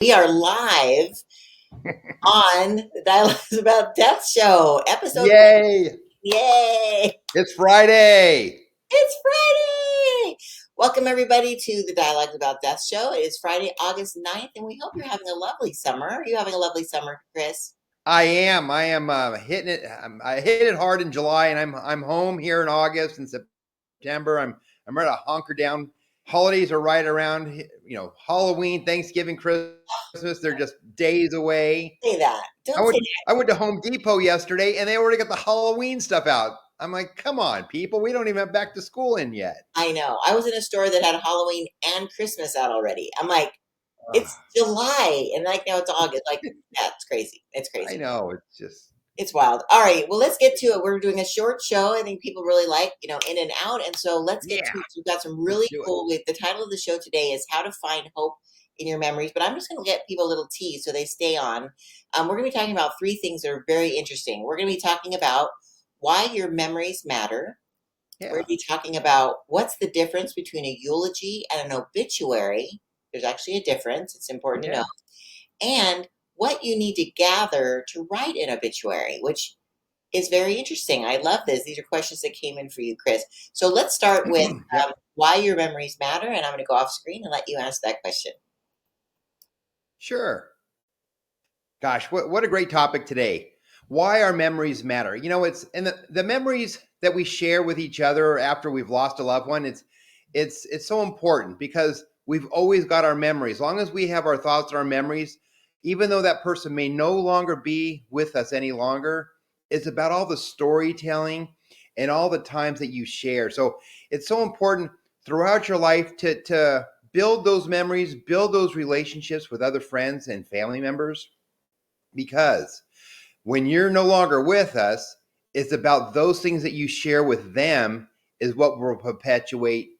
We are live on the Dialogues About Death show, episode. Yay! Yay! It's Friday. It's Friday! Welcome, everybody, to the Dialogues About Death show. It is Friday, August 9th, and we hope you're having a lovely summer. Are you having a lovely summer, Chris? I am hitting it. I hit it hard in July, and I'm home here in August and September. I'm ready to hunker down. Holidays are right around. Halloween, Thanksgiving, Christmas. They're just days away. Say that. I Don't went say I went to Home Depot yesterday, and they already got the Halloween stuff out. I'm like, come on, people. We don't even have back to school in yet. that. I know. I was in a store that had Halloween and Christmas out already. I'm like, it's July, and like now it's August. Like, yeah, it's crazy. It's I crazy. know. It's just. It's wild. All right. Well, let's get to it. We're doing a short show. I think people really like, in and out. And so let's get Yeah. to it. We've got some Let's really do it. cool with the title of the show today is How to Find Hope in Your Memories. But I'm just going to get people a little tease so they stay on. We're going to be talking about three things that are very interesting. We're going to be talking about why your memories matter. Yeah. We're going to be talking about what's the difference between a eulogy and an obituary. There's actually a difference. It's important to know. And what you need to gather to write an obituary, which is very interesting. I love this. These are questions that came in for you, Chris. So let's start with why your memories matter, and I'm going to go off screen and let you ask that question. Sure. Gosh, what a great topic today. Why our memories matter. It's and the memories that we share with each other after we've lost a loved one. It's so important because we've always got our memories. As long as we have our thoughts and our memories, even though that person may no longer be with us any longer, it's about all the storytelling and all the times that you share. So it's so important throughout your life to build those memories, build those relationships with other friends and family members. Because when you're no longer with us, it's about those things that you share with them is what will perpetuate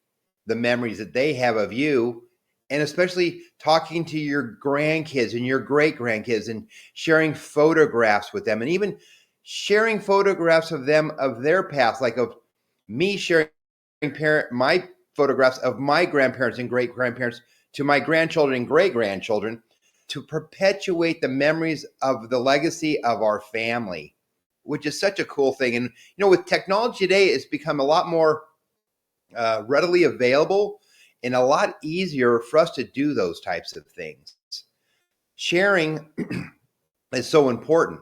the memories that they have of you. And especially talking to your grandkids and your great grandkids and sharing photographs with them, and even sharing photographs of them of their past, like of me sharing my photographs of my grandparents and great grandparents to my grandchildren and great grandchildren, to perpetuate the memories of the legacy of our family, which is such a cool thing. And, with technology today, it's become a lot more readily available and a lot easier for us to do those types of things. Sharing is so important.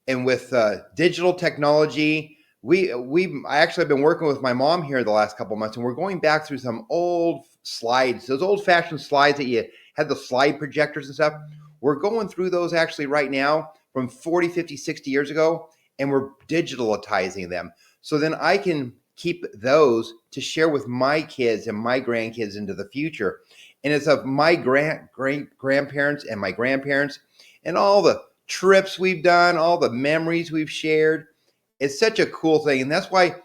And with digital technology, I actually have been working with my mom here the last couple of months, and we're going back through some old slides, those old-fashioned slides that you had the slide projectors and stuff. We're going through those actually right now from 40, 50, 60 years ago, and we're digitalizing them. So then I can keep those to share with my kids and my grandkids into the future. And it's of my great-grandparents and my grandparents and all the trips we've done, all the memories we've shared. It's such a cool thing. And that's why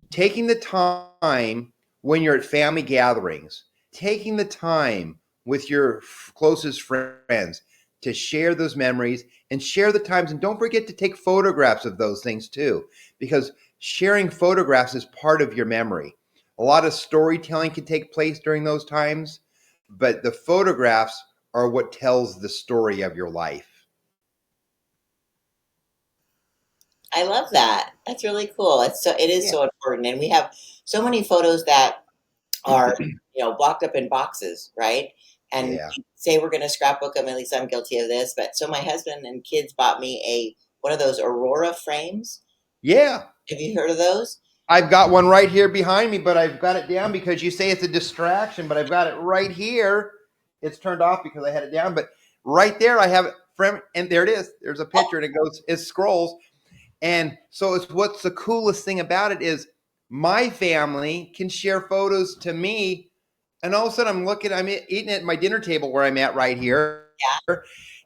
taking the time when you're at family gatherings, taking the time with your closest friends to share those memories and share the times. And don't forget to take photographs of those things too, because sharing photographs is part of your memory. A lot of storytelling can take place during those times, but the photographs are what tells the story of your life. I love that. That's really cool. It is so important, and we have so many photos that are locked up in boxes, right? And say we're going to scrapbook them. At least I'm guilty of this. But so my husband and kids bought me one of those Aurora frames. Yeah. Have you heard of those? I've got one right here behind me, but I've got it down because you say it's a distraction, but I've got it right here. It's turned off because I had it down, but right there I have it from, and there it is. There's a picture and it scrolls. And so what's the coolest thing about it is my family can share photos to me. And all of a sudden I'm eating at my dinner table where I'm at right here. Yeah.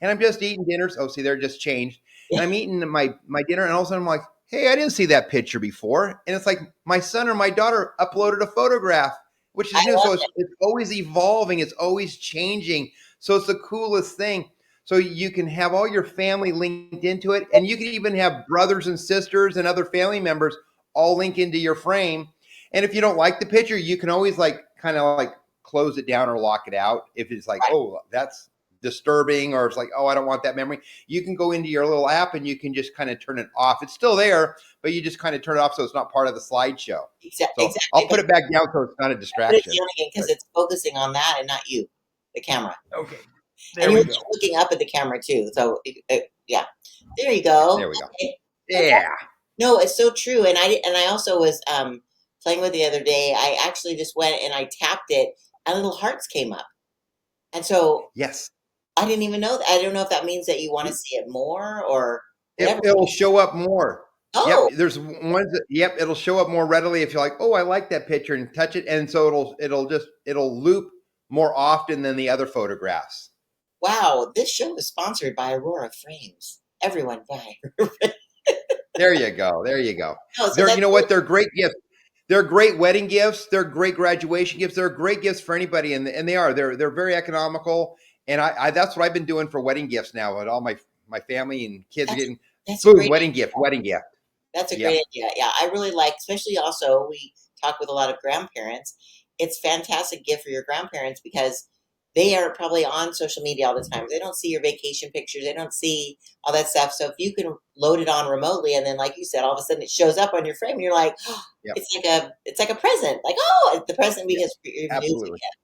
And I'm just eating dinners. Oh, see, they're just changed. Yeah. And I'm eating my dinner. And all of a sudden I'm like, hey, I didn't see that picture before. And it's like my son or my daughter uploaded a photograph, which is new. So it's always evolving. It's always changing. So it's the coolest thing. So you can have all your family linked into it. And you can even have brothers and sisters and other family members all link into your frame. And if you don't like the picture, you can always kind of close it down or lock it out. If it's like, oh, that's disturbing, or it's like, oh, I don't want that memory, you can go into your little app and you can just kind of turn it off. It's still there, but you just kind of turn it off so it's not part of the slideshow. So Exactly. I'll put it back down so it's not a Put it distraction. down again because But it's focusing on that and not you, the camera. okay, And there you we were go. looking up at the camera too. So yeah, there you go. There we go. Okay. That's Yeah. no, it's so true. And I also was playing with it the other day. I actually just went and I tapped it, and little hearts came up. And so Yes. I didn't even know that. I don't know if that means that you want to see it more or whatever. It'll show up more. Oh, Yep, there's ones that, yep, it'll show up more readily if you're like, oh, I like that picture, and touch it, and so it'll loop more often than the other photographs. wow. This show is sponsored by Aurora Frames. Everyone buy. There you go. There you go. Oh, so They're, you that's know what? They're great gifts. They're great wedding gifts. They're great graduation gifts. They're great gifts for anybody, and they are. They're very economical, and I that's what I've been doing for wedding gifts now. And all my family and kids are that's getting that's a boom, great wedding gift, wedding gift. That's a Yep. great idea. Yeah, I really like, especially also we talk with a lot of grandparents. It's fantastic gift for your grandparents because they are probably on social media all the time. They don't see your vacation pictures. They don't see all that stuff. So if you can load it on remotely, and then, like you said, all of a sudden it shows up on your frame, and you're like, oh, Yep. it's like a present. Like, oh, it's the present Yep. because you're even using Absolutely. it.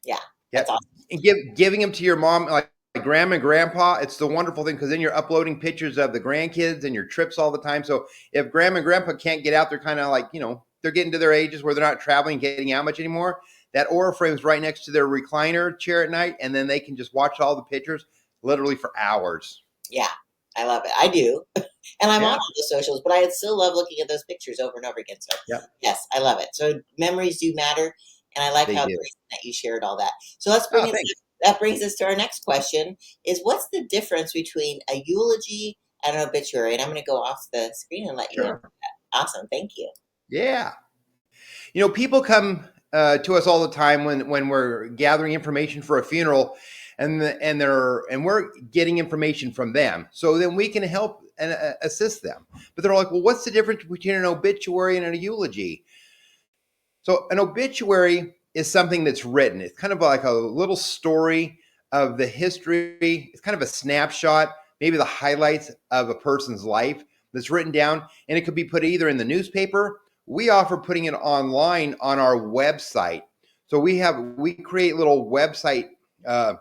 Yeah, that's Yep. awesome. And giving them to your mom, like grandma and grandpa, it's the wonderful thing because then you're uploading pictures of the grandkids and your trips all the time. So if grandma and grandpa can't get out, they're kind of like, they're getting to their ages where they're not traveling, getting out much anymore. That aura frame's right next to their recliner chair at night, and then they can just watch all the pictures literally for hours. Yeah, I love it. I do. And I'm on Yeah. all the socials, but I still love looking at those pictures over and over again. So, Yep. yes, I love it. So memories do matter, and I like They how do. that you shared all that. So let's Oh, bring us thanks. that brings us to our next question: is what's the difference between a eulogy and an obituary? And I'm going to go off the screen and let you answer Sure. that. Awesome, thank you. Yeah. People come to us all the time when we're gathering information for a funeral, and we're getting information from them, so then we can help and assist them. But they're like, well, what's the difference between an obituary and a eulogy? So an obituary is something that's written. It's kind of like a little story of the history. It's kind of a snapshot, maybe the highlights of a person's life that's written down, and it could be put either in the newspaper. We offer putting it online on our website. So we create little website uh,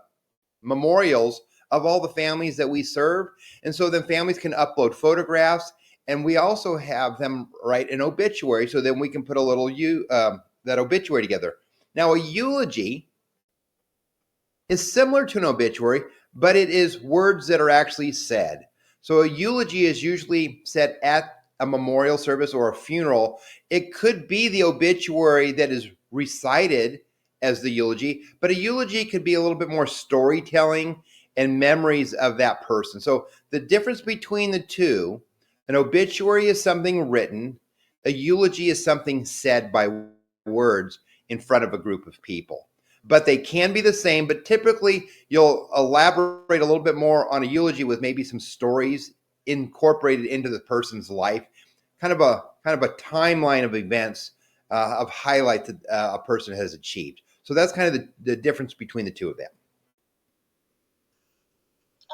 memorials of all the families that we serve, and so then families can upload photographs, and we also have them write an obituary, so then we can put a little that obituary together. Now, a eulogy is similar to an obituary, but it is words that are actually said. So a eulogy is usually said at a memorial service or a funeral. It could be the obituary that is recited as the eulogy, but a eulogy could be a little bit more storytelling and memories of that person. So the difference between the two, an obituary is something written, a eulogy is something said by words in front of a group of people, but they can be the same. But typically, you'll elaborate a little bit more on a eulogy with maybe some stories incorporated into the person's life, kind of a timeline of events of highlights that a person has achieved. So that's kind of the difference between the two of them.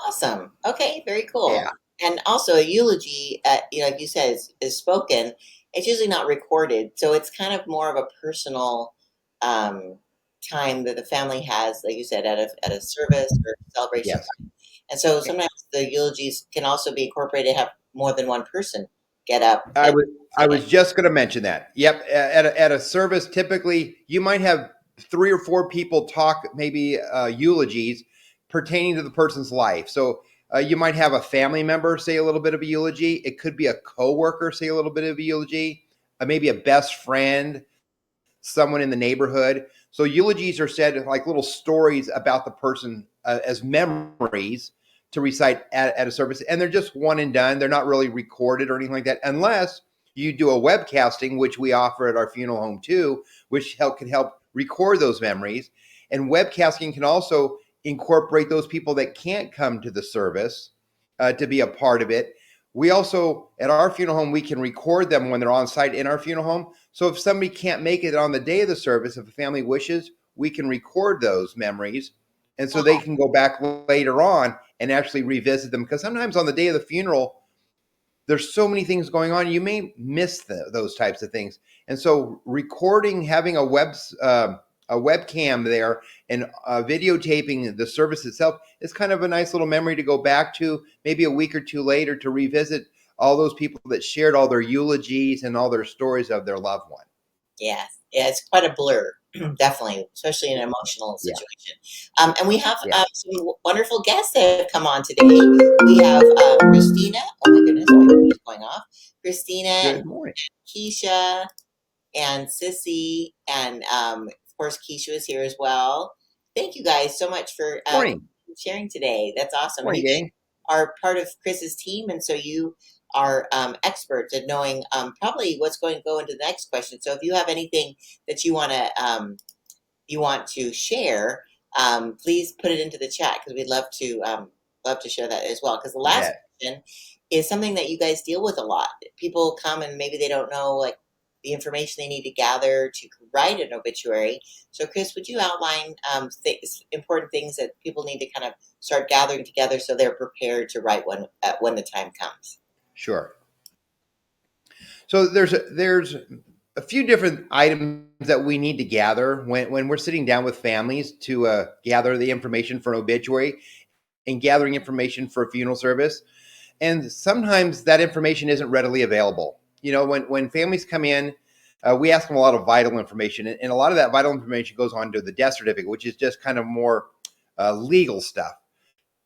Awesome. Okay, very cool. Yeah. And also a eulogy, like you said, is spoken. It's usually not recorded, so it's kind of more of a personal um, time that the family has, like you said, at a service or celebration. Yes. And so sometimes the eulogies can also be incorporated, have more than one person get up I and was I sing it. was just going to mention that. Yep, at a service, typically you might have 3 or 4 people talk, maybe eulogies pertaining to the person's life. So you might have a family member say a little bit of a eulogy. It could be a coworker say a little bit of a eulogy. Maybe a best friend, someone in the neighborhood. So eulogies are said like little stories about the person as memories to recite at a service, and they're just one and done. They're not really recorded or anything like that, unless you do a webcasting, which we offer at our funeral home too, which can help record those memories. And webcasting can also incorporate those people that can't come to the service to be a part of it. We also, at our funeral home, we can record them when they're on site in our funeral home. So if somebody can't make it on the day of the service, if a family wishes, we can record those memories And so they can go back later on and actually revisit them, because sometimes on the day of the funeral, there's so many things going on, you may miss those types of things. And so recording, having a webcam there, and videotaping the service itself is kind of a nice little memory to go back to maybe a week or two later, to revisit all those people that shared all their eulogies and all their stories of their loved one. Yes, yeah, it's quite a blur, definitely, especially in an emotional Yeah, situation. And we have yeah. some wonderful guests that have come on today. We have Christina. Oh my goodness, my computer's going off. Christina and Good morning. Keisha and Sissy, and of course, Keisha is here as well. Thank you guys so much for Morning. sharing today. That's awesome. And Morning, you gang. are part of Chris's team, and so you are experts at knowing probably what's going to go into the next question. So if you have anything that you want to share, please put it into the chat, because we'd love to share that as well. Because the You last bet. question is something that you guys deal with a lot. People come and maybe they don't know like the information they need to gather to write an obituary. So, Chris, would you outline important things that people need to kind of start gathering together so they're prepared to write one when the time comes? Sure. So there's a few different items that we need to gather when we're sitting down with families to gather the information for an obituary and gathering information for a funeral service. And sometimes that information isn't readily available. When families come in, we ask them a lot of vital information, and a lot of that vital information goes on to the death certificate, which is just kind of more legal stuff.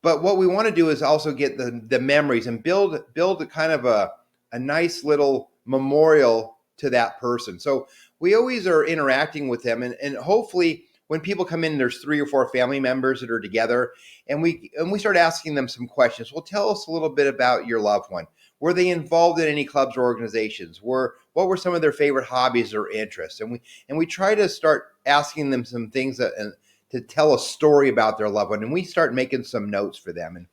But what we want to do is also get the memories and build a kind of a nice little memorial to that person. So we always are interacting with them, and hopefully when people come in, there's 3 or 4 family members that are together, and we start asking them some questions. Well, tell us a little bit about your loved one. Were they involved in any clubs or organizations? What were some of their favorite hobbies or interests? And we try to start asking them some things to tell a story about their loved one, and we start making some notes for them.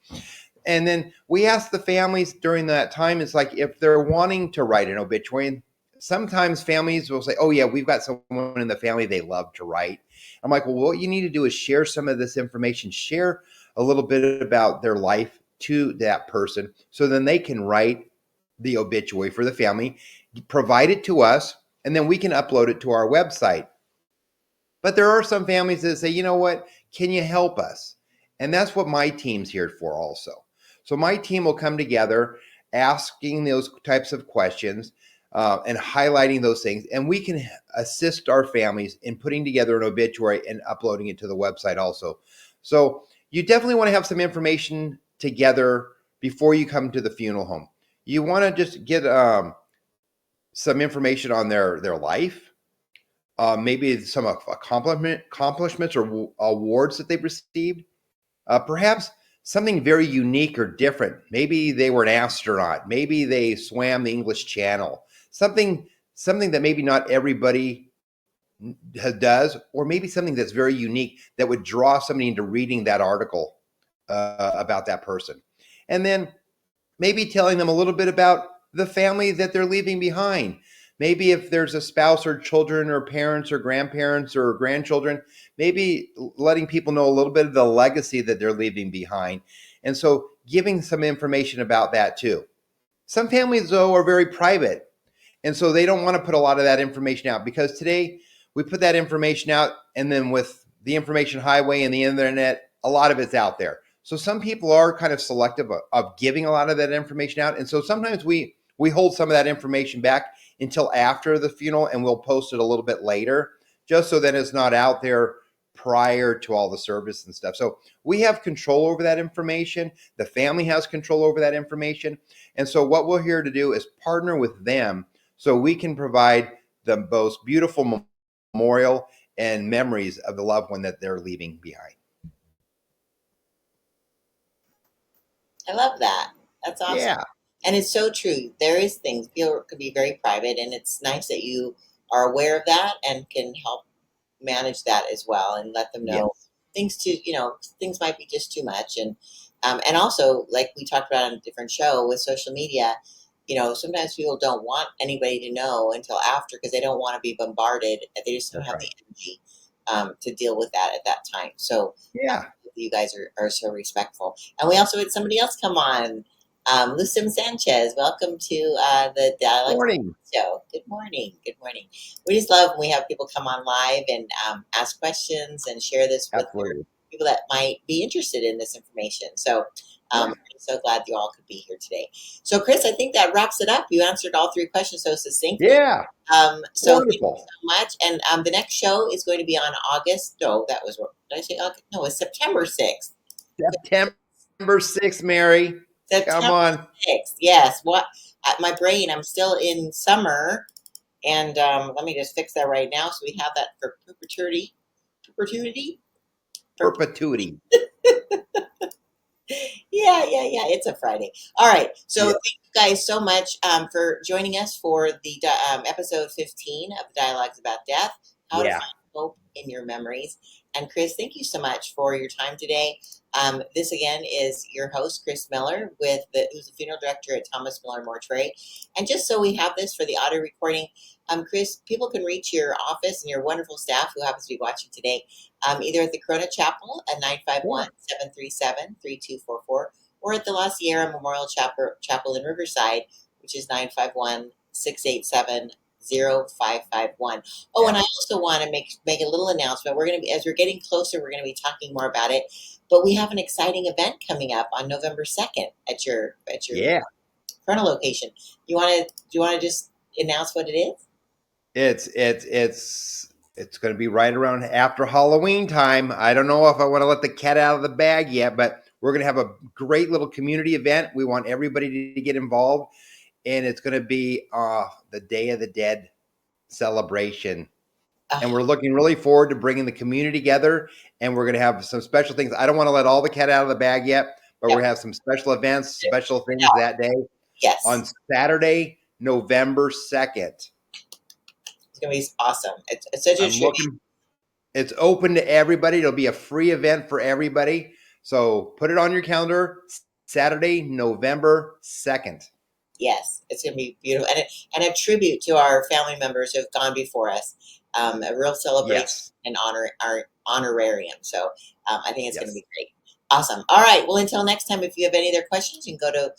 And then we ask the families during that time, it's like if they're wanting to write an obituary. Sometimes families will say, oh yeah, we've got someone in the family they love to write. I'm like, well, what you need to do is share some of this information, share a little bit about their life to that person, so then they can write the obituary for the family, provide it to us, and then we can upload it to our website. But there are some families that say, you know what, can you help us? And that's what my team's here for also. So my team will come together asking those types of questions, and highlighting those things. And we can assist our families in putting together an obituary and uploading it to the website also. So you definitely want to have some information together before you come to the funeral home. You want to just get some information on their life, maybe some accomplishments or awards that they've received, perhaps something very unique or different. Maybe they were an astronaut, maybe they swam the English Channel, something that maybe not everybody does, or maybe something that's very unique that would draw somebody into reading that article about that person. And then maybe telling them a little bit about the family that they're leaving behind. Maybe if there's a spouse or children or parents or grandparents or grandchildren, maybe letting people know a little bit of the legacy that they're leaving behind. And so giving some information about that too. Some families, though, are very private. And so they don't want to put a lot of that information out, because today we put that information out, and then with the information highway and the internet, a lot of it's out there. So some people are kind of selective of giving a lot of that information out. And so sometimes we hold some of that information back until after the funeral, and we'll post it a little bit later, just so that it's not out there prior to all the service and stuff. So we have control over that information. The family has control over that information. And so what we're here to do is partner with them so we can provide the most beautiful memorial and memories of the loved one that they're leaving behind. I love that. That's awesome. Yeah. And it's so true. There is things people could be very private, and it's nice that you are aware of that and can help manage that as well, and let them know Yes. things might be just too much. And also, like we talked about on a different show with social media, sometimes people don't want anybody to know until after, because they don't want to be bombarded. They just don't That's have the right. energy to deal with that at that time. So Yeah. you guys are so respectful. And we also had somebody else come on, Lucim Sanchez. Welcome to the Dialect Morning. Show. Good morning. Good morning. We just love when we have people come on live and ask questions and share this with their Absolutely. people that might be interested in this information. So Yeah. I'm so glad you all could be here today. So, Chris, I think that wraps it up. You answered all three questions so succinctly. Yeah. So thank you Wonderful. so much. And the next show is going to be on August. No, that was what did I say? August? No, it's September 6th. September 6th, Mary. Come September on. 6th. Yes. What? My brain. I'm still in summer, and let me just fix that right now. So we have that for perpetuity. Perpetuity. Perpetuity. Yeah. It's a Friday. All right. So Yeah. thank you guys so much for joining us for the episode 15 of the Dialogues About Death, How to Yeah. Find Hope in Your Memories. And Chris, thank you so much for your time today. This again is your host, Chris Miller, who's the funeral director at Thomas Miller Mortuary. And just so we have this for the audio recording, Chris, people can reach your office and your wonderful staff who happens to be watching today either at the Corona Chapel at 951-737-3244 or at the La Sierra Memorial Chapel in Riverside, which is 951-687-0551. Oh, Yeah. and I also want to make a little announcement. We're going to be, as we're getting closer, we're going to be talking more about it. But we have an exciting event coming up on November 2nd at your Yeah. Corona location. Do you want to just announce what it is? It's going to be right around after Halloween time. I don't know if I want to let the cat out of the bag yet, but we're going to have a great little community event. We want everybody to get involved, and it's going to be the Day of the Dead celebration. And we're looking really forward to bringing the community together, and we're going to have some special things. I don't want to let all the cat out of the bag yet, but we're Yep. going to have some special events, special things Yeah. that day Yes. on Saturday, November 2nd. It's going to be awesome. It's such a I'm tribute. looking. It's open to everybody. It'll be a free event for everybody. So put it on your calendar. Saturday, November 2nd. Yes, it's going to be beautiful, and a tribute to our family members who have gone before us. A real celebration Yes. and honor our honorarium. So I think it's going to Yes. be great. Awesome. All right. Well, until next time, if you have any other questions, you can go to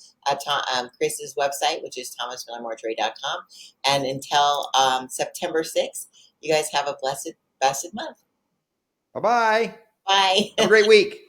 Chris's website, which is thomasmillermortuary.com. And until September 6th, you guys have a blessed month. Bye-bye. Bye. Have a great week.